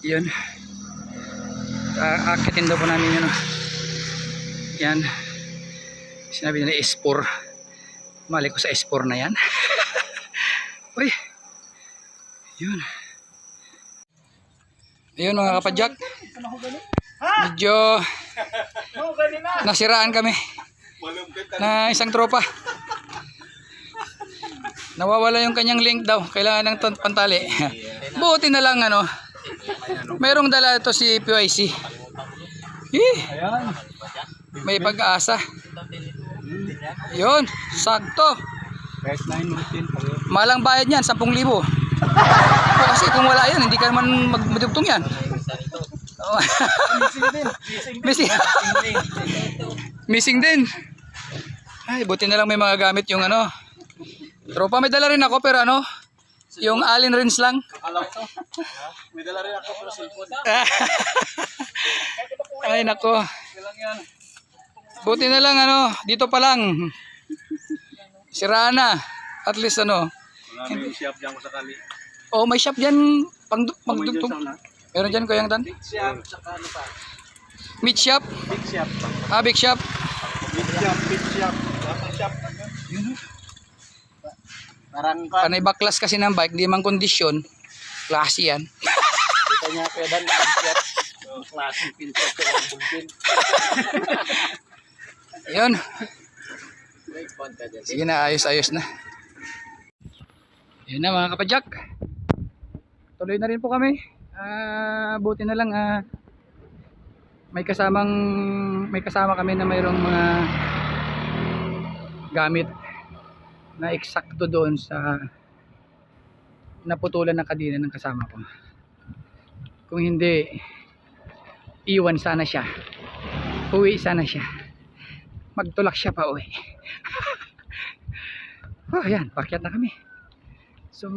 Yun. Akitin daw po namin yun. Yan. Sinabi nila S4. Mali ko sa S4 na yan. Uy. Yun. Ayun mga kapadyak. Medyo nasiraan kami na isang tropa. Nawawala yung kanyang link daw. Kailangan ng pantali. Buti na lang ano. Mayroong dala ito si PYC. May pag-asa. Yun, sakto. Malang bayad niyan, 10,000. Kasi kung wala yan, hindi ka naman magdugtong yan. Missing din. Ay, buti na lang may mga gamit yung ano. Tropa, may dala rin ako pero ano, yung Allen wrench lang. May dala rin ako pero cellphone. Ay nako. Buti na lang ano, dito pa lang. Sira na. At least ano. May shop dyan ko sakali. Oh, may shop diyan pangdugtong. Meron diyan Kuya Dan? Big shop, saka ano pa? Meat shop. Big shop. Ah, big shop. Big shop, big shop. Big shop. Parang Panay baklas kasi ng bike, di man kondisyon. Klase yan. kita niya Kuya Dan, big shop. Klaseng pinset ko ang bulkin. Ayun. Sige na, ayos na. Yun na mga kapadyak. Tuloy na rin po kami. Buti na lang may kasama kami na mayroong mga gamit na eksakto doon sa naputulan ng kadena ng kasama ko. Kung hindi, iwan sana siya. Uwi sana siya. Magtulak siya pa uwi. Oh, ayan, pakyat na kami. So,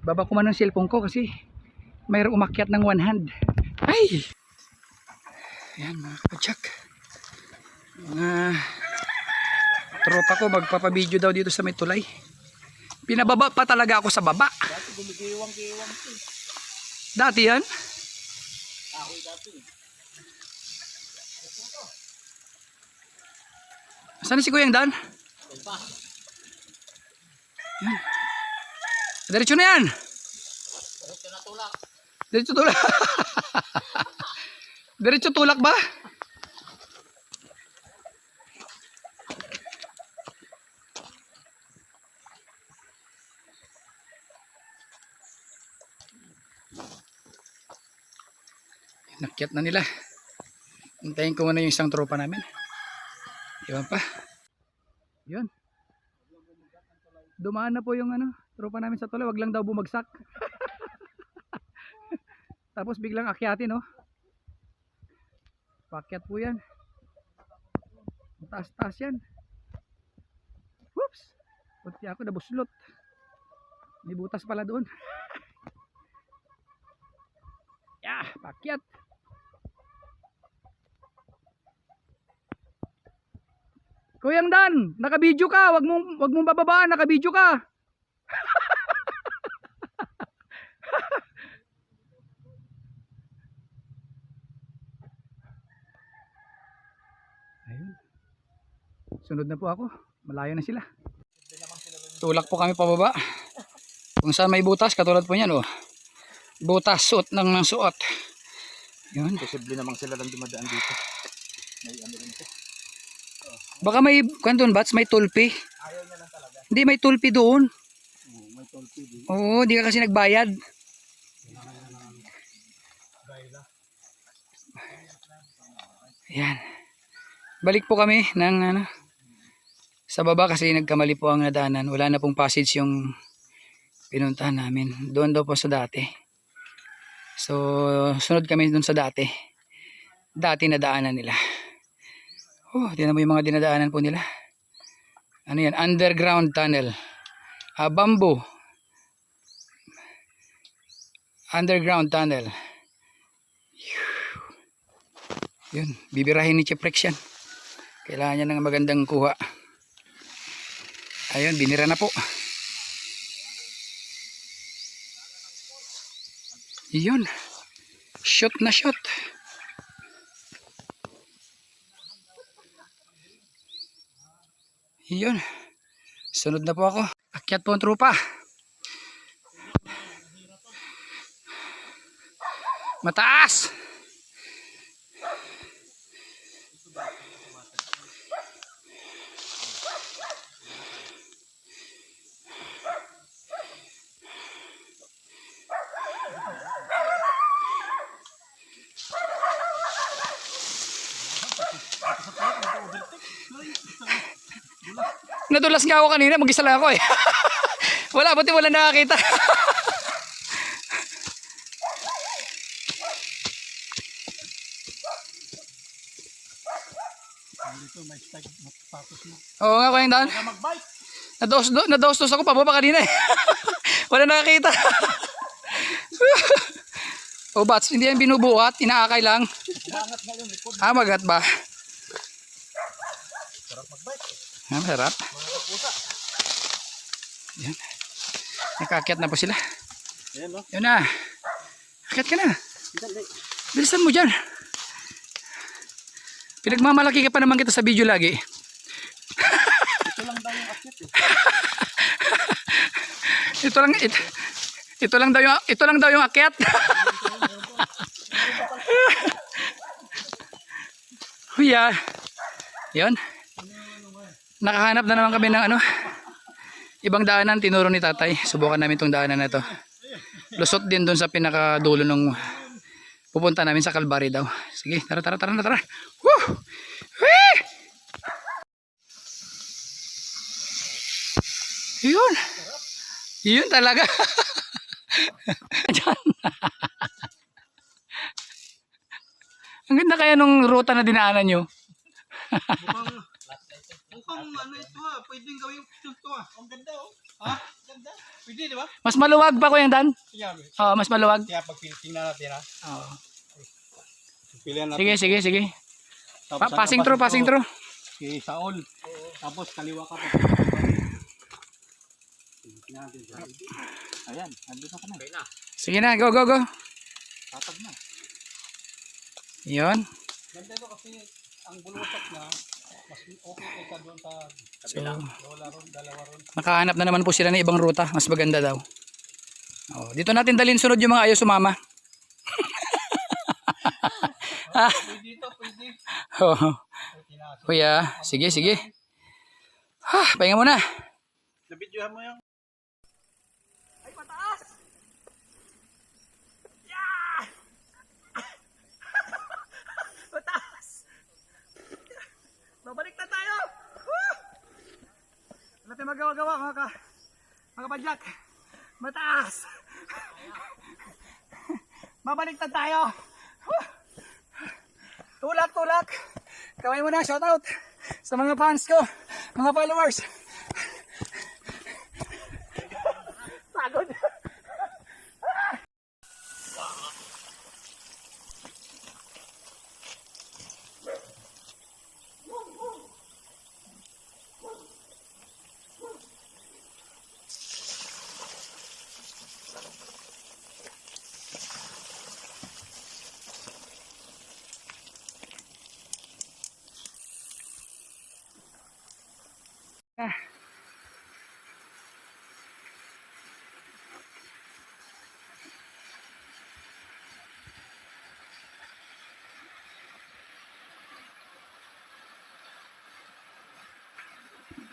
baba ko man ng cellphone ko kasi mayroong umakyat ng one hand. Ay! Ayan mga kapadyak. Mga tropa ko magpapabideo daw dito sa may tulay. Pinababa pa talaga ako sa baba. Dati gumigiwang-giwang ito. Dati yan? Ahoy dati. Saan si Kuyang Dan? Yan. Diretso na yan. Diretso tulak. Diretso tulak ba? Nakyat na nila. Hintayin ko muna yung isang tropa namin. Iwan pa. Yun. Dumaan na po yung ano, tropa namin sa tulay. Wag lang daw bumagsak. Tapos biglang akyatin, no? Pakyat po yan. Taas-taas yan. Whoops! Punti ako nabuslot. May butas pala doon. Yeah, pakyat. Kuyang Dan, naka-video ka. Wag mong bababaan, naka-video ka. Ayun. Sunod na po ako. Malayo na sila. Tulak po kami pababa. Kung saan may butas, katulad po niyan, oh. Butas, suot ng suot. Yun. Posible namang sila lang dumadaan dito. May ano rin ito. Baka may, kanton bats, may tulpi. Ayaw niya lang talaga. Hindi, may tulpi doon. May tolpi din. Oo, di ka kasi nagbayad. Ayan. Balik po kami ng ano, sa baba kasi nagkamali po ang nadaanan. Wala na pong passage yung pinuntahan namin. Doon daw po sa dati. So, sunod kami doon sa dati. Dati na daanan nila. Oh, tingnan mo yung mga dinadaanan po nila. Ano yan? Underground tunnel. Bamboo. Underground tunnel. Yun, bibirahin ni Chiprex yan. Kailangan niya ng magandang kuha. Ayun, binira na po. Yun. Shoot na shoot. Yun. Sunod na po ako. Akyat po ang trupa. Mataas! Nadulas nga ako kanina, mag-isa lang ako eh. Wala, buti wala nakakita. Oo nga, kaya daan. Nados-dos ako pababa kanina eh. Wala nakakita. O bats, hindi yan binubuhat, inaakay lang. Magat ba? Masarap. Yan. Nakakyat na po sila. Yun na. Akyat ka na. Bilisan mo dyan. Pinagmamalaki ka pa naman kita sa video lagi. Ito lang daw yung akyat eh. Ito lang daw yung akyat. Huya. Yun. Nakahanap na naman kami ng ibang daanan. Tinuro ni tatay. Subukan namin tong daanan na to. Lusot din dun sa pinakadulo nung pupunta namin sa Calvary daw. Sige, tara. Woo! Whee! Yun talaga. Ang ganda kaya nung ruta na dinaanan nyo. Mukhang ito pwedeng gawin ito Ang ganda Ha? Ganda. Pwede di ba? Mas maluwag pa ko yung dan? Oo, mas maluwag. Kaya pagpilitin natin Oo. Pilihan natin. Sige. Passing through. Si Saul. Tapos kaliwa ka pa. Ayan, andun na kami. Sige na, go. Tatag na. Yun. Ganda ito kasi ang bulusak na mas okay kaysa doon sa kabila. Dalawa ron. Nakahanap na naman po sila ng ibang ruta. Mas maganda daw. Dito natin dalhin sunod yung mga ayaw sumama. Pwede. Kuya, sige. Pahinga muna. Nabidyohan mo yung Ay, mataas! Mataas! Babalik na tayo! Wala tayong magawa-gawa mga padyak. Mataas! Babalik na tayo! Tulak! Kaway mo na, shoutout sa mga fans ko, mga followers. Pagod!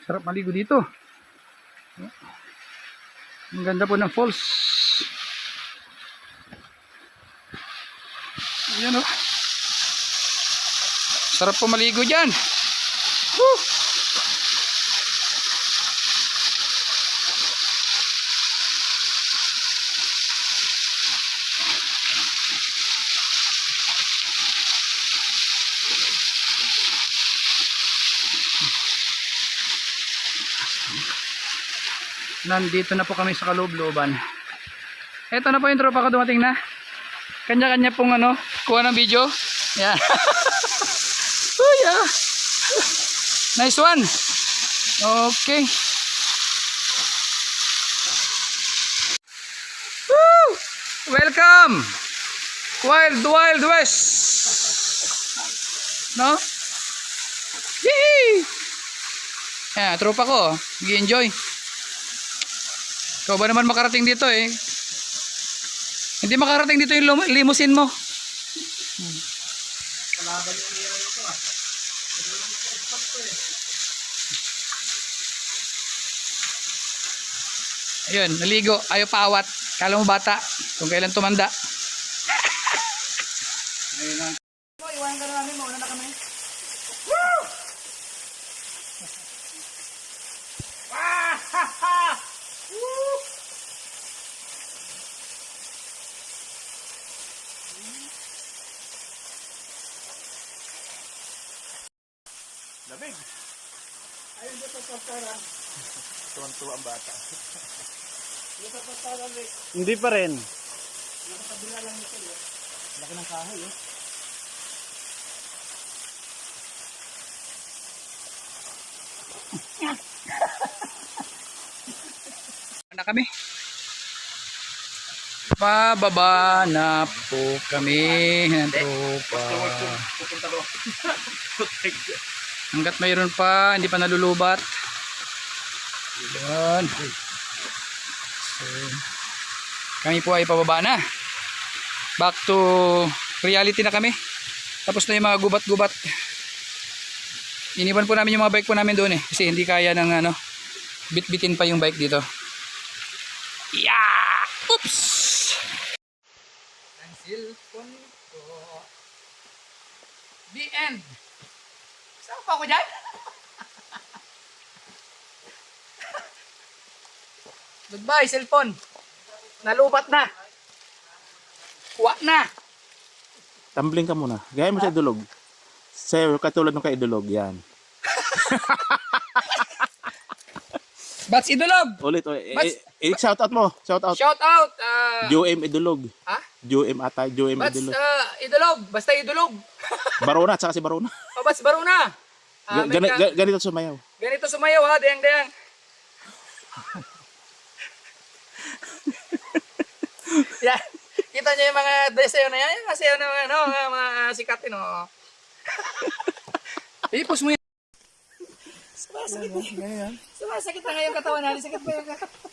Sarap maligo dito. Ang ganda po ng falls. Ayan o. Sarap po maligo dyan. Woo! Nandito na po kami sa kaloob-looban. Ito na po yung tropa ko dumating na. Kanya-kanya pong kuha ng video. Yan. Oh yeah. Nice one. Okay. Woo! Welcome! Wild Wild West! No? Yee! Yan, tropa ko. Nag-enjoy. Ikaw ba naman makarating dito eh? Hindi makarating dito yung limousine mo. Kalaban yung nira nito ah. Nagulong sa spot ko eh. Ayun, naligo. Ayaw paawat. Kala mo bata. Kung kailan tumanda. Ayun lang. Iwanan ka na namin. Mauna na kami. Lamig. Ayun dito sa pastara. Tuwan-tuwa ang bata. Dito sa pastara, Rick. Hindi pa rin. Nakapabila lang nito eh. Laki ng kahoy eh. Na kami. Pababa na po kami ng tropa. Pupunta doon. Hanggat mayroon pa, hindi pa nalulubat. Yun. So, kami po ay pababa na. Back to reality na kami. Tapos na yung mga gubat-gubat. Iniwan po namin yung mga bike po namin doon eh. Kasi hindi kaya ng ano, bit-bitin pa yung bike dito. Yeah! Oops! Ang cellphone ko. The end. Saan pa ako dyan? Goodbye, cellphone. Nalubat na. Kuha na. Tumbling ka muna. Gaya mo sa idulog. Sa'yo, katulad ng kaidulog. Yan. Bats Idulog. Ulit. ulit. Bats- Shout out mo. Shout out. Shout out. Joem Idulog. Ha? Joem ata. Joem Bats Idulog. Idulog. Basta Idulog. Barona. Tsaka si Barona. O Bats Baruna. Ganito sumayaw. Ganito sumayaw ha. Dayang-dayang. Yan. Kita niyo yung mga sayo na yan. Yung mga sayo na ano, mga sikat yun. Oh. Ipos mo yan. Sumasakit na. Sumasakit na ngayong katawan natin. Sakit ba yung katawan?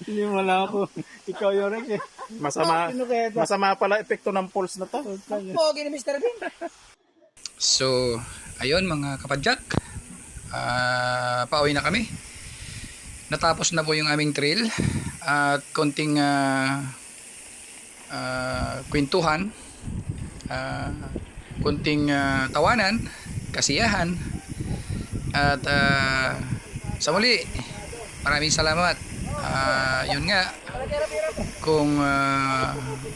Hindi mo lang ako. Ikaw yung Rex eh. Masama pala epekto ng pulse na to. Pogi ni Mr. Bean. So, ayun mga kapadyak. Pauwi na kami. Natapos na po yung aming trail. At konting kwentuhan. Konting tawanan. Kasiyahan. At sa muli, maraming salamat. Yun nga, kung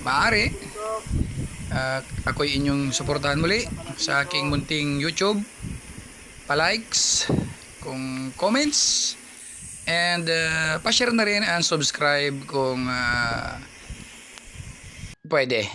maaari, ako'y inyong suportahan muli sa aking munting YouTube, pa-likes, kung comments, and pa-share na rin and subscribe kung pwede.